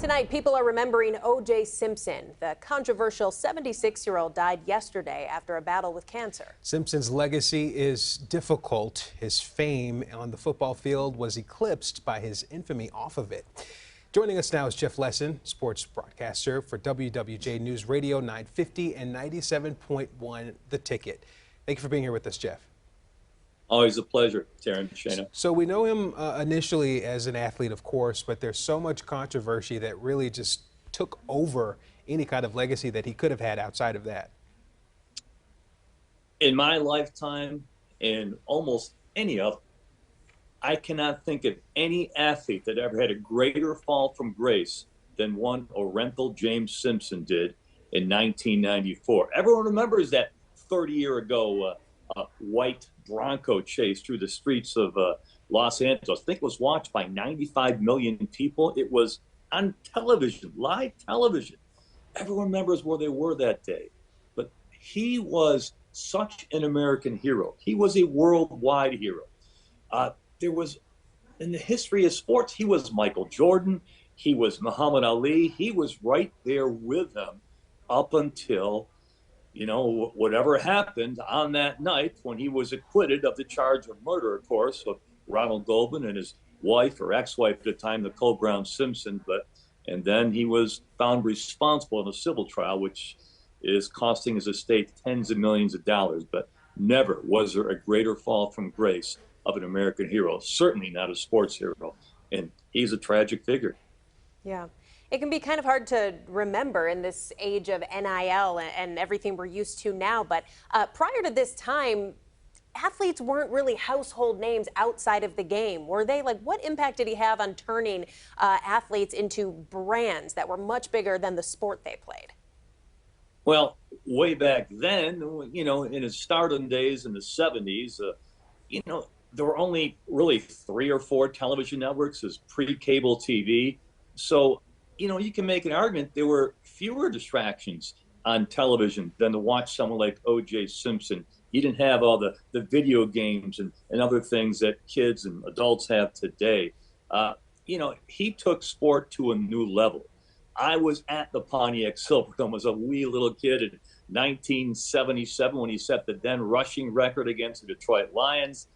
Tonight, people are remembering O.J. Simpson. The controversial 76-year-old died yesterday after a battle with cancer. Simpson's legacy is difficult. His fame on the football field was eclipsed by his infamy off of it. Joining us now is Jeff Lesson, sports broadcaster for WWJ News Radio 950 and 97.1 The Ticket. Thank you for being here with us, Jeff. Always a pleasure, Taryn, Shana. So we know him initially as an athlete, of course, but there's so much controversy that really just took over any kind of legacy that he could have had outside of that. In my lifetime, and almost any of, I cannot think of any athlete that ever had a greater fall from grace than one Orenthal James Simpson did in 1994. Everyone remembers that 30-year ago white Bronco chase through the streets of Los Angeles. I think it was watched by 95 million people. It was on television, live television. Everyone remembers where they were that day. But he was such an American hero. He was a worldwide hero. There was, in the history of sports, he was Michael Jordan. He was Muhammad Ali. He was right there with him up until, you know, whatever happened on that night when he was acquitted of the charge of murder, of course, of Ronald Goldman and his wife or ex-wife at the time, Nicole Brown Simpson. And then he was found responsible in a civil trial, which is costing his estate tens of millions of dollars. But never was there a greater fall from grace of an American hero, certainly not a sports hero. And he's a tragic figure. Yeah. It can be kind of hard to remember in this age of NIL and everything we're used to now. But prior to this time, athletes weren't really household names outside of the game, were they? Like, what impact did he have on turning athletes into brands that were much bigger than the sport they played? Well, way back then, you know, in his stardom days in the 70s, you know, there were only really 3 or 4 television networks as pre-cable TV. So, you know, you can make an argument there were fewer distractions on television than to watch someone like O.J. Simpson. You didn't have all the video games and other things that kids and adults have today. You know, he took sport to a new level. I was at the Pontiac Silverdome as a wee little kid in 1977 when he set the then rushing record against the Detroit Lions.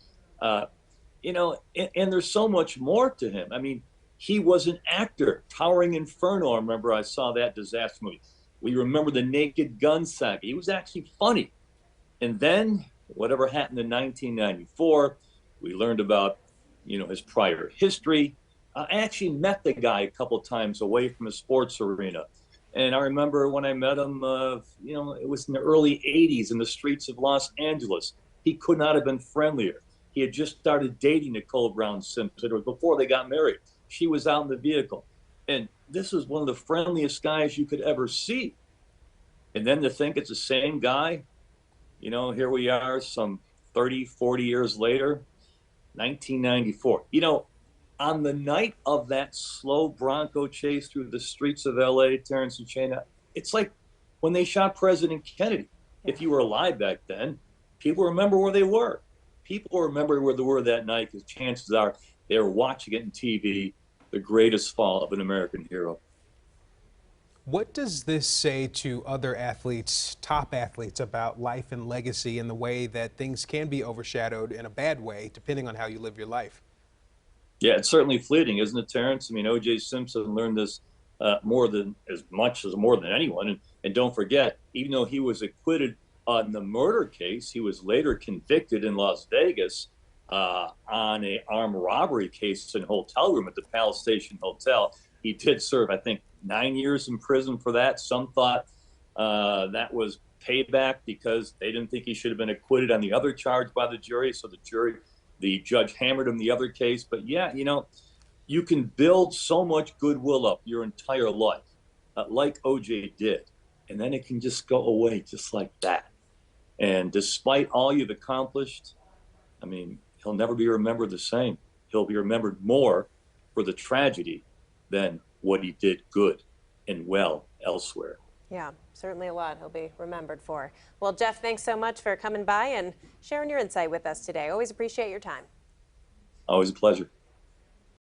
You know, and there's so much more to him. I mean, he was an actor. Towering Inferno, I remember I saw that disaster movie. We remember the Naked Gun saga. He was actually funny. And then whatever happened in 1994, we learned about, you know, his prior history. I actually met the guy a couple of times away from the sports arena. And I remember when I met him, you know, it was in the early 80s in the streets of Los Angeles. He could not have been friendlier. He had just started dating Nicole Brown Simpson. It was before they got married. She was out in the vehicle. And this is one of the friendliest guys you could ever see. And then to think it's the same guy, you know, here we are some 30, 40 years later, 1994. You know, on the night of that slow Bronco chase through the streets of L.A., Terrence and Shana, it's like when they shot President Kennedy. If you were alive back then, people remember where they were. People remember where they were that night because chances are they were watching it on TV, the greatest fall of an American hero. What does this say to other athletes, top athletes, about life and legacy and the way that things can be overshadowed in a bad way, depending on how you live your life? Yeah, it's certainly fleeting, isn't it, Terrence? I mean, O.J. Simpson learned this more than anyone. And don't forget, even though he was acquitted on the murder case, he was later convicted in Las Vegas on an armed robbery case in a hotel room at the Palace Station Hotel. He did serve, I think, 9 years in prison for that. Some thought that was payback because they didn't think he should have been acquitted on the other charge by the jury. So the judge hammered him the other case. But yeah, you know, you can build so much goodwill up your entire life, like O.J. did, and then it can just go away just like that. And despite all you've accomplished, I mean, he'll never be remembered the same. He'll be remembered more for the tragedy than what he did good and well elsewhere. Yeah, certainly a lot he'll be remembered for. Well, Jeff, thanks so much for coming by and sharing your insight with us today. Always appreciate your time. Always a pleasure.